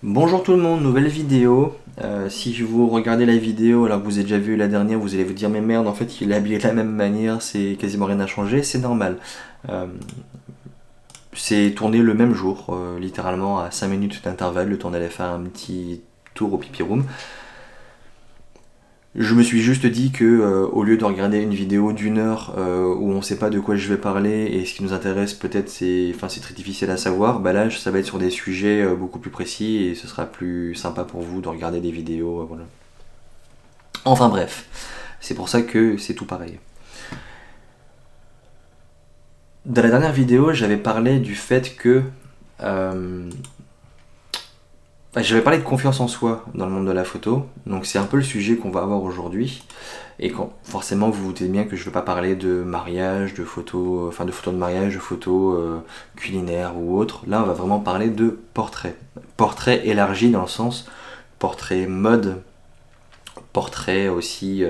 Bonjour tout le monde, nouvelle vidéo. Si vous regardez la vidéo alors que vous avez déjà vu la dernière, vous allez vous dire mais merde, en fait il est habillé de la même manière, c'est quasiment rien n'a changé, c'est normal. Euh, c'est tourné le même jour, littéralement à 5 minutes d'intervalle, le temps d'aller faire un petit tour au pipi room. Je me suis juste dit que au lieu de regarder une vidéo d'une heure où on sait pas de quoi je vais parler et ce qui nous intéresse peut-être c'est très difficile à savoir, bah là ça va être sur des sujets beaucoup plus précis et ce sera plus sympa pour vous de regarder des vidéos, voilà. Enfin bref, c'est pour ça que c'est tout pareil. Dans la dernière vidéo, j'avais parlé du fait que euh, j'avais parlé de confiance en soi dans le monde de la photo, donc c'est un peu le sujet qu'on va avoir aujourd'hui. Et quand, forcément, vous vous doutez bien que je ne veux pas parler de mariage, de photos, enfin de photos de mariage, de photos culinaires ou autres. Là, on va vraiment parler de portrait. Portrait élargi dans le sens portrait mode, portrait aussi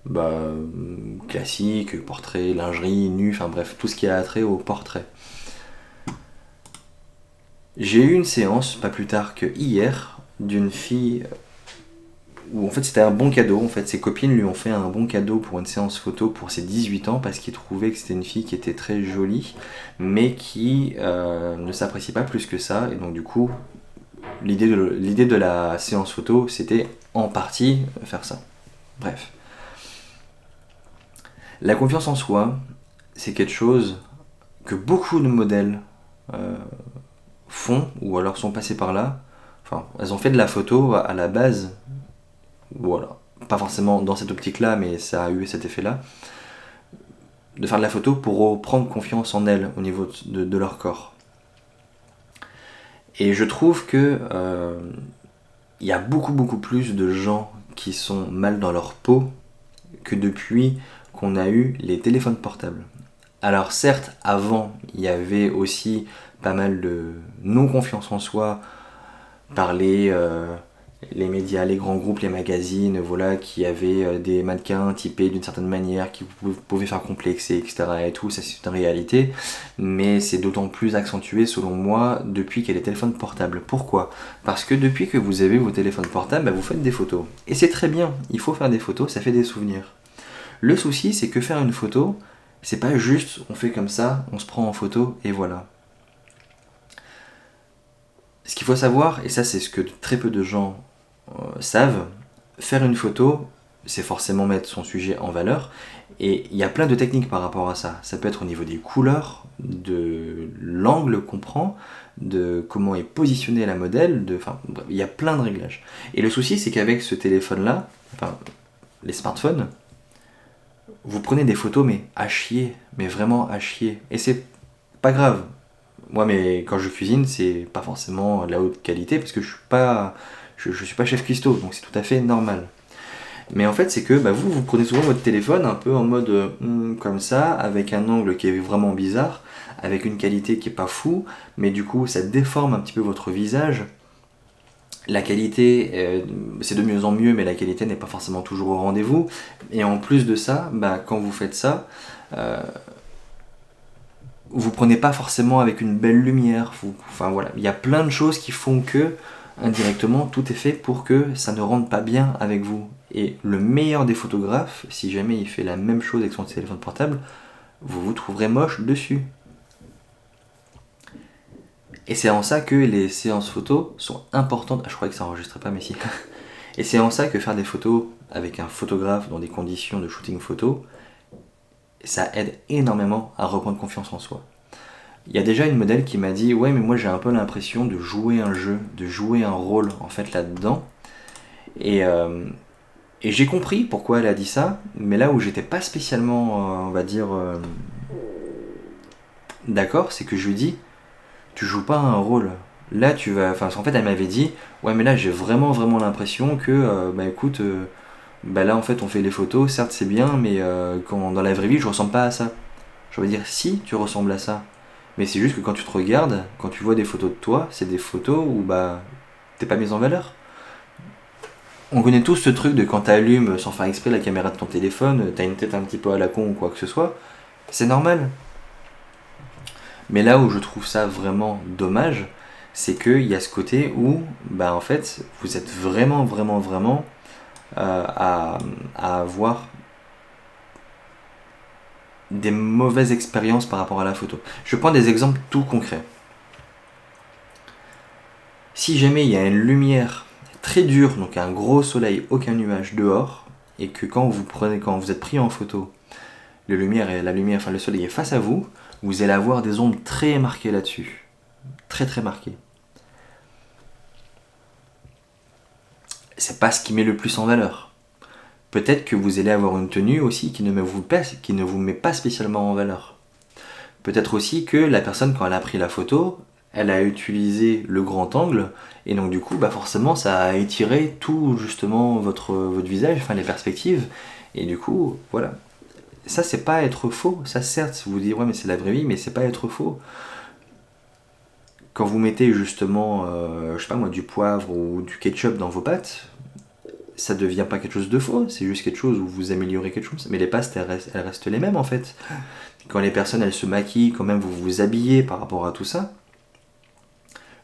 bah, classique, portrait lingerie, nu, enfin bref, tout ce qui a trait au portrait. J'ai eu une séance, pas plus tard que hier, d'une fille où en fait c'était un bon cadeau. En fait, ses copines lui ont fait un bon cadeau pour une séance photo pour ses 18 ans parce qu'ils trouvaient que c'était une fille qui était très jolie, mais qui ne s'apprécie pas plus que ça. Et donc du coup, l'idée de la séance photo, c'était en partie faire ça. Bref. La confiance en soi, c'est quelque chose que beaucoup de modèles euh, font ou alors sont passés par là. Enfin, elles ont fait de la photo à la base, voilà, pas forcément dans cette optique-là, mais ça a eu cet effet-là, de faire de la photo pour prendre confiance en elles au niveau de leur corps. Et je trouve que y a beaucoup plus de gens qui sont mal dans leur peau que depuis qu'on a eu les téléphones portables. Alors certes, avant, il y avait aussi pas mal de non-confiance en soi par les médias, les grands groupes, les magazines, voilà, qui avaient des mannequins typés d'une certaine manière, qui pouvaient faire complexer, etc. et tout, ça c'est une réalité, mais c'est d'autant plus accentué selon moi depuis qu'il y a les téléphones portables. Pourquoi ? Parce que depuis que vous avez vos téléphones portables, bah, vous faites des photos. Et c'est très bien, il faut faire des photos, ça fait des souvenirs. Le souci, c'est que faire une photo, c'est pas juste on fait comme ça, on se prend en photo et voilà. Ce qu'il faut savoir, et ça c'est ce que très peu de gens savent, faire une photo, c'est forcément mettre son sujet en valeur. Et il y a plein de techniques par rapport à ça. Ça peut être au niveau des couleurs, de l'angle qu'on prend, de comment est positionnée la modèle, enfin, il y a plein de réglages. Et le souci, c'est qu'avec ce téléphone-là, enfin, les smartphones, vous prenez des photos, mais à chier, mais vraiment à chier. Et c'est pas grave. Moi, mais quand je cuisine, c'est pas forcément de la haute qualité parce que je suis pas chef cuistot, donc c'est tout à fait normal. Mais en fait, c'est que bah, vous prenez souvent votre téléphone un peu en mode comme ça, avec un angle qui est vraiment bizarre, avec une qualité qui est pas fou, mais du coup, ça déforme un petit peu votre visage. La qualité, c'est de mieux en mieux, mais la qualité n'est pas forcément toujours au rendez-vous. Et en plus de ça, bah, quand vous faites ça, euh, vous prenez pas forcément avec une belle lumière. Enfin voilà, il y a plein de choses qui font que indirectement tout est fait pour que ça ne rentre pas bien avec vous. Et le meilleur des photographes, si jamais il fait la même chose avec son téléphone portable, vous vous trouverez moche dessus. Et c'est en ça que les séances photos sont importantes. Ah, je croyais que ça enregistrait pas, mais si. Et c'est en ça que faire des photos avec un photographe dans des conditions de shooting photo, ça aide énormément à reprendre confiance en soi. Il y a déjà une modèle qui m'a dit ouais mais moi j'ai un peu l'impression de jouer un jeu, de jouer un rôle en fait là-dedans. Et, euh, et j'ai compris pourquoi elle a dit ça, mais là où j'étais pas spécialement, on va dire, d'accord, c'est que je lui dis tu joues pas un rôle. Là tu vas, enfin en fait elle m'avait dit ouais mais là j'ai vraiment l'impression que bah écoute, bah là en fait on fait les photos, certes c'est bien, mais quand, dans la vraie vie je ressemble pas à ça. Je veux dire si tu ressembles à ça. Mais c'est juste que quand tu te regardes, quand tu vois des photos de toi, c'est des photos où bah t'es pas mis en valeur. On connaît tous ce truc de quand t'allumes sans faire exprès la caméra de ton téléphone, t'as une tête un petit peu à la con ou quoi que ce soit. C'est normal. Mais là où je trouve ça vraiment dommage, c'est qu'il y a ce côté où, en fait, vous êtes vraiment, vraiment, vraiment à avoir des mauvaises expériences par rapport à la photo. Je prends des exemples tout concrets. Si jamais il y a une lumière très dure, donc un gros soleil, aucun nuage dehors, et que quand vous êtes pris en photo, la lumière, le soleil est face à vous, vous allez avoir des ombres très marquées là-dessus. Très très marquées. C'est pas ce qui met le plus en valeur. Peut-être que vous allez avoir une tenue aussi qui ne vous met pas spécialement en valeur. Peut-être aussi que la personne, quand elle a pris la photo, elle a utilisé le grand angle, et donc du coup, forcément, ça a étiré tout justement votre visage, enfin les perspectives, et du coup, voilà. Ça, c'est pas être faux. Ça, certes, vous dites, ouais, mais c'est la vraie vie, mais c'est pas être faux. Quand vous mettez justement, je sais pas moi, du poivre ou du ketchup dans vos pâtes, ça devient pas quelque chose de faux, c'est juste quelque chose où vous améliorez quelque chose. Mais les pâtes, elles restent les mêmes en fait. Quand les personnes, elles se maquillent, quand même vous vous habillez par rapport à tout ça,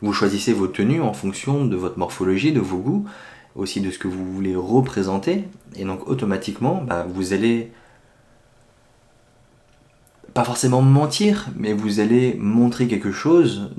vous choisissez vos tenues en fonction de votre morphologie, de vos goûts, aussi de ce que vous voulez représenter. Et donc automatiquement, vous allez pas forcément mentir, mais vous allez montrer quelque chose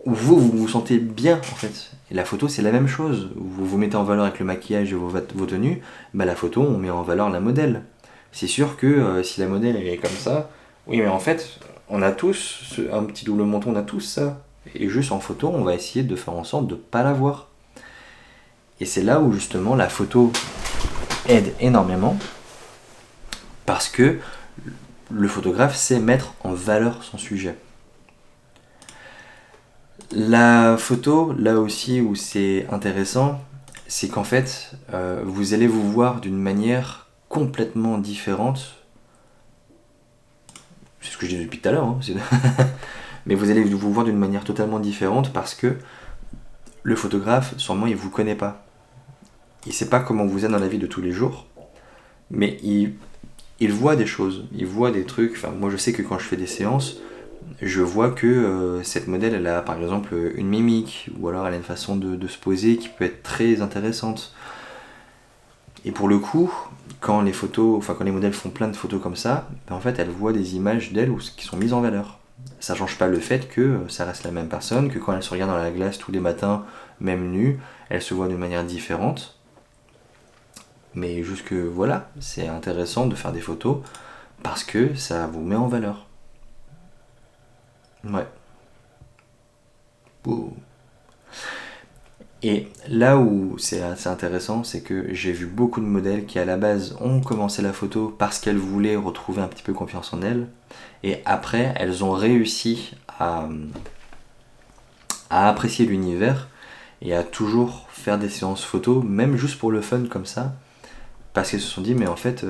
où vous vous sentez bien en fait. Et la photo, c'est la même chose. Vous vous mettez en valeur avec le maquillage et vos tenues, la photo, on met en valeur la modèle. C'est sûr que si la modèle elle est comme ça, oui, mais en fait, on a tous un petit double menton, on a tous ça. Et juste en photo, on va essayer de faire en sorte de ne pas l'avoir. Et c'est là où justement la photo aide énormément, parce que le photographe sait mettre en valeur son sujet. La photo, là aussi où c'est intéressant, c'est qu'en fait, vous allez vous voir d'une manière complètement différente. C'est ce que je dis depuis tout à l'heure, hein, mais vous allez vous voir d'une manière totalement différente parce que le photographe, sûrement, il vous connaît pas. Il sait pas comment vous êtes dans la vie de tous les jours, mais il voit des choses, il voit des trucs. Enfin, moi, je sais que quand je fais des séances, je vois que cette modèle, elle a par exemple une mimique, ou alors elle a une façon de se poser qui peut être très intéressante. Et pour le coup, quand les modèles font plein de photos comme ça, en fait, elles voient des images d'elles qui sont mises en valeur. Ça ne change pas le fait que ça reste la même personne, que quand elle se regarde dans la glace tous les matins, même nue, elle se voit d'une manière différente. Mais juste que voilà, c'est intéressant de faire des photos parce que ça vous met en valeur. Ouais. Ouh. Et là où c'est assez intéressant, c'est que j'ai vu beaucoup de modèles qui à la base ont commencé la photo parce qu'elles voulaient retrouver un petit peu confiance en elles, et après elles ont réussi à apprécier l'univers et à toujours faire des séances photos, même juste pour le fun comme ça, parce qu'elles se sont dit mais en fait,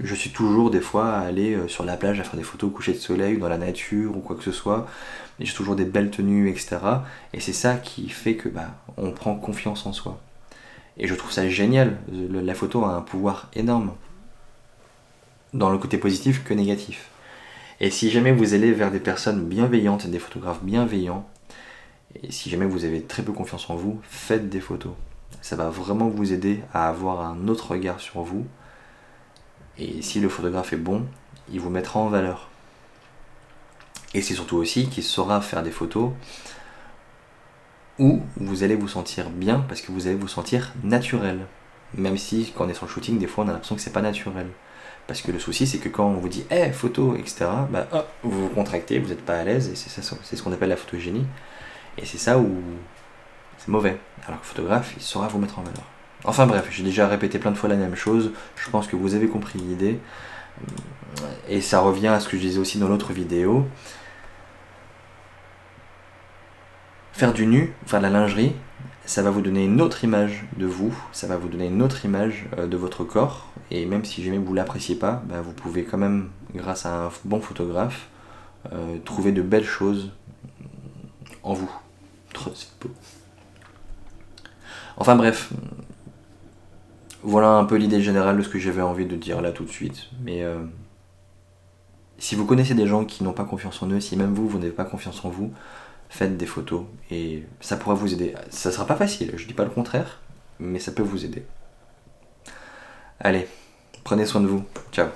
je suis toujours des fois à aller sur la plage à faire des photos au coucher de soleil ou dans la nature ou quoi que ce soit. Et j'ai toujours des belles tenues, etc. Et c'est ça qui fait que on prend confiance en soi. Et je trouve ça génial. La photo a un pouvoir énorme, dans le côté positif que négatif. Et si jamais vous allez vers des personnes bienveillantes, des photographes bienveillants, et si jamais vous avez très peu confiance en vous, faites des photos. Ça va vraiment vous aider à avoir un autre regard sur vous. Et si le photographe est bon, il vous mettra en valeur. Et c'est surtout aussi qu'il saura faire des photos où vous allez vous sentir bien parce que vous allez vous sentir naturel. Même si quand on est sur le shooting, des fois on a l'impression que c'est pas naturel. Parce que le souci c'est que quand on vous dit hey, photo, etc., vous vous contractez, vous n'êtes pas à l'aise, et c'est ce qu'on appelle la photogénie. Et c'est ça où c'est mauvais. Alors que le photographe, il saura vous mettre en valeur. Enfin bref, j'ai déjà répété plein de fois la même chose, je pense que vous avez compris l'idée. Et ça revient à ce que je disais aussi dans l'autre vidéo. Faire du nu, faire de la lingerie, ça va vous donner une autre image de vous, ça va vous donner une autre image de votre corps, et même si jamais vous ne l'appréciez pas, vous pouvez quand même, grâce à un bon photographe, trouver de belles choses en vous. C'est beau. Enfin bref, voilà un peu l'idée générale de ce que j'avais envie de dire là tout de suite, mais Si vous connaissez des gens qui n'ont pas confiance en eux, si même vous n'avez pas confiance en vous, faites des photos et ça pourra vous aider. Ça sera pas facile, je dis pas le contraire, mais ça peut vous aider. Allez, prenez soin de vous. Ciao.